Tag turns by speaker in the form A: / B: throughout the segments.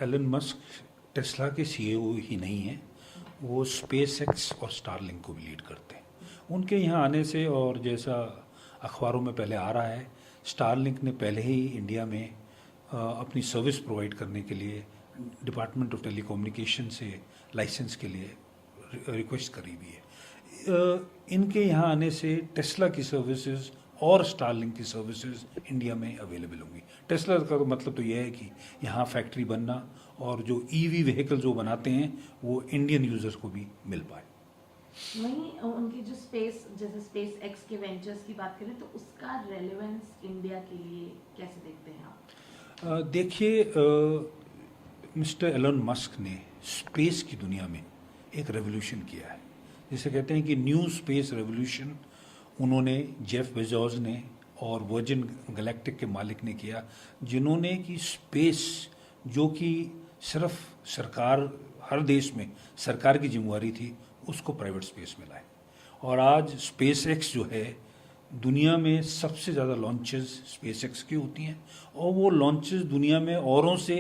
A: Elon Musk Tesla के CEO ही नहीं हैं, वो स्पेस एक्स और स्टारलिंक को भी लीड करते हैं। उनके यहाँ आने से, और जैसा अखबारों में पहले आ रहा है, स्टारलिंक ने पहले ही इंडिया में अपनी सर्विस प्रोवाइड करने के लिए डिपार्टमेंट ऑफ टेलीकम्युनिकेशन से लाइसेंस के लिए रिक्वेस्ट करी हुई है। इनके यहाँ आने से टेस्ला की सर्विसेज और स्टारलिंक की सर्विसेज इंडिया में अवेलेबल होंगी। टेस्ला का मतलब तो यह है कि यहाँ फैक्ट्री बनना और जो ईवी व्हीकल जो बनाते हैं वो इंडियन यूजर्स को भी मिल पाए।
B: वहीं उनकी जो स्पेस एक्स के वेंचर्स की बात करें तो उसका रेलेवेंस इंडिया के लिए कैसे देखते हैं आप?
A: देखिए, मिस्टर एलन मस्क ने स्पेस की दुनिया में एक रेवोल्यूशन किया है, जिसे कहते हैं कि न्यू स्पेस रेवोल्यूशन। उन्होंने जेफ बेजोस ने और वर्जिन गैलेक्टिक के मालिक ने किया, जिन्होंने कि स्पेस जो कि सिर्फ सरकार, हर देश में सरकार की जिम्मेवारी थी, उसको प्राइवेट स्पेस में लाए। और आज स्पेस एक्स जो है, दुनिया में सबसे ज़्यादा लॉन्चेस स्पेस एक्स की होती हैं, और वो लॉन्चेस दुनिया में औरों से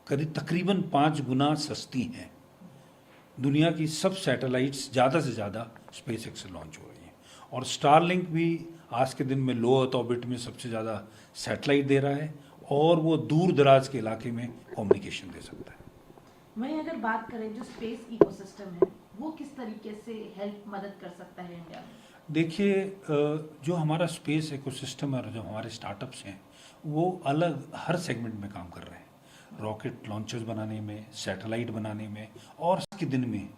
A: तकरीबन 5 गुना सस्ती हैं। दुनिया की सब सैटेलाइट्स ज़्यादा से ज़्यादा स्पेस एक्स से लॉन्च हो रही हैं। और स्टारलिंक भी आज के दिन में लो अर्थ ऑर्बिट में सबसे ज़्यादा सैटेलाइट दे रहा है, और वो दूर दराज के इलाके में कम्युनिकेशन दे सकता है।
B: वहीं अगर बात करें जो स्पेस इकोसिस्टम है, वो किस तरीके से मदद कर सकता है इंडिया में?
A: देखिए, जो हमारा स्पेस इकोसिस्टम और जो हमारे स्टार्टअप्स हैं, वो अलग हर सेगमेंट में काम कर रहे हैं। रॉकेट लॉन्चर्स बनाने में, सैटेलाइट बनाने में, और आज के दिन में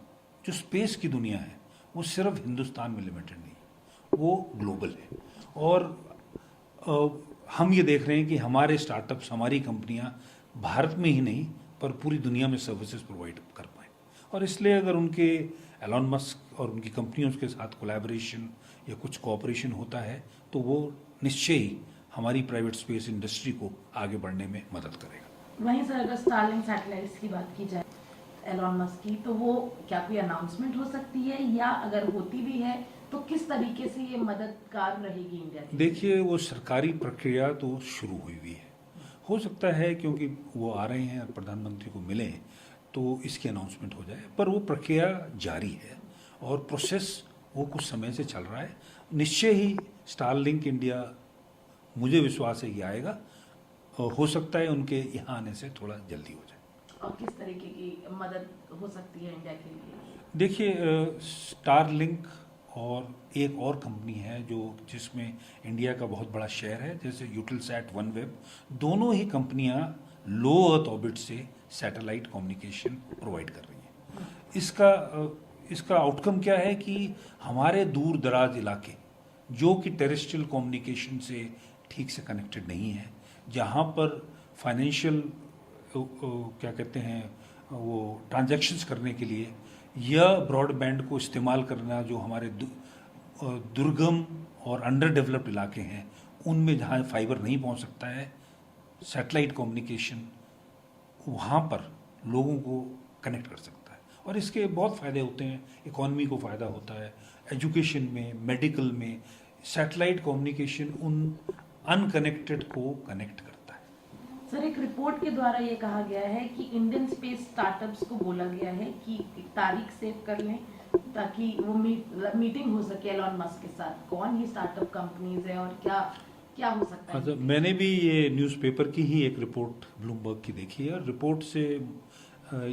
A: जो स्पेस की दुनिया है वो सिर्फ हिंदुस्तान में लिमिटेड नहीं, वो ग्लोबल है। और हम ये देख रहे हैं कि हमारे स्टार्टअप्स, हमारी कंपनियां भारत में ही नहीं पर पूरी दुनिया में सर्विसेज प्रोवाइड कर पाएँ। और इसलिए अगर उनके एलन मस्क और उनकी कंपनियों के साथ कोलैबोरेशन या कुछ कोऑपरेशन होता है तो वो निश्चय ही हमारी प्राइवेट स्पेस इंडस्ट्री को आगे बढ़ने में मदद करेगा।
B: वहीं सर अगर स्टारलिंक सैटेलाइट्स की बात की जाए एलन मस्क की, तो वो क्या कोई अनाउंसमेंट हो सकती है, या अगर होती भी है तो किस तरीके से ये मददगार रहेगी इंडिया की?
A: देखिए, वो सरकारी प्रक्रिया तो शुरू हुई हुई है। हो सकता है क्योंकि वो आ रहे हैं, प्रधानमंत्री को मिले, तो इसकी अनाउंसमेंट हो जाए, पर वो प्रक्रिया जारी है और प्रोसेस वो कुछ समय से चल रहा है। निश्चय ही स्टारलिंक इंडिया, मुझे विश्वास है कि आएगा, और हो सकता है उनके यहाँ आने से थोड़ा जल्दी हो जाए।
B: और किस तरीके की मदद हो सकती है इंडिया के लिए?
A: देखिए, स्टारलिंक और एक और कंपनी है जो जिसमें इंडिया का बहुत बड़ा शेयर है, जैसे यूटेलसैट, वनवेब, दोनों ही कंपनियां लो अर्थ ऑर्बिट से सैटेलाइट कम्युनिकेशन प्रोवाइड कर रही हैं। इसका आउटकम क्या है कि हमारे दूर दराज इलाके जो कि टेरेस्ट्रियल कम्युनिकेशन से ठीक से कनेक्टेड नहीं है, जहाँ पर फाइनेंशियल क्या कहते हैं वो ट्रांजैक्शंस करने के लिए या ब्रॉडबैंड को इस्तेमाल करना, जो हमारे दुर्गम और अंडर डेवलप्ड इलाके हैं, उनमें जहाँ फाइबर नहीं पहुँच सकता है, सैटेलाइट कम्युनिकेशन वहाँ पर लोगों को कनेक्ट कर सकता है। और इसके बहुत फ़ायदे होते हैं, इकॉनमी को फ़ायदा होता है, एजुकेशन में, मेडिकल में। सैटेलाइट कम्युनिकेशन उन अनकनेक्टेड को कनेक्ट करता है।
B: सर, एक रिपोर्ट के द्वारा ये कहा गया है कि इंडियन स्पेस स्टार्टअप्स को बोला गया है कि एक तारीख सेव कर लें ताकि वो मीटिंग हो सके एलन मस्क के साथ। कौन ही स्टार्टअप कंपनीज है और क्या हो सकता है?
A: अच्छा, मैंने भी ये न्यूज़पेपर की ही एक रिपोर्ट ब्लूमबर्ग की देखी है। रिपोर्ट से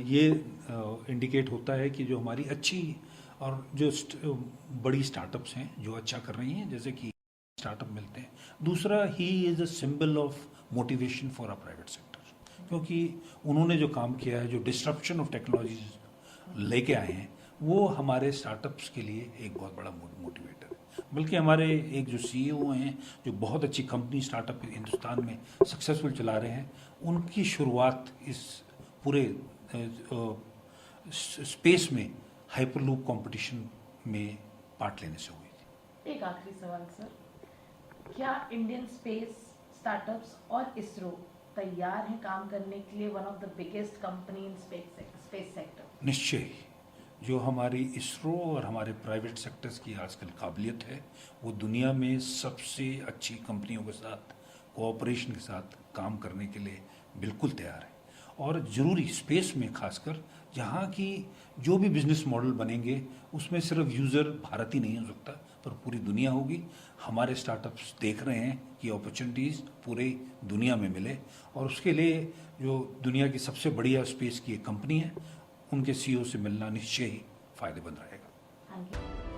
A: ये इंडिकेट होता है कि जो हमारी अच्छी और जो बड़ी स्टार्टअप्स हैं जो अच्छा कर रही हैं, जैसे कि स्टार्टअप मिलते हैं। दूसरा, he is a symbol of motivation for a private sector, क्योंकि उन्होंने जो काम किया है, जो डिस्ट्रप्शन ऑफ टेक्नोलॉजी लेके आए हैं, वो हमारे स्टार्टअप्स के लिए एक बहुत बड़ा मोटिवेटर है। बल्कि हमारे एक जो सीईओ हैं, जो बहुत अच्छी कंपनी स्टार्टअप हिंदुस्तान में सक्सेसफुल चला रहे हैं, उनकी शुरुआत इस पूरे स्पेस में हाइपरलूप कंपटीशन में पार्ट लेने से हुई थी।
B: एक आखिरी सवाल सर, क्या इंडियन स्पेस स्टार्टअप्स और इसरो तैयार हैं काम करने के लिए one of the biggest company in space sector?
A: निश्चय ही, जो हमारी इसरो और हमारे प्राइवेट सेक्टर्स की आजकल काबिलियत है, वो दुनिया में सबसे अच्छी कंपनियों के साथ कोऑपरेशन के साथ काम करने के लिए बिल्कुल तैयार है। और ज़रूरी स्पेस में खासकर जहाँ की जो भी बिजनेस मॉडल बनेंगे उसमें सिर्फ यूज़र भारत ही नहीं हो सकता पर पूरी दुनिया होगी। हमारे स्टार्टअप्स देख रहे हैं कि अपॉर्चुनिटीज़ पूरी दुनिया में मिले और उसके लिए जो दुनिया की सबसे बढ़िया स्पेस की एक कंपनी है उनके सीईओ से मिलना निश्चय ही फायदेमंद रहेगा।
B: Thank you.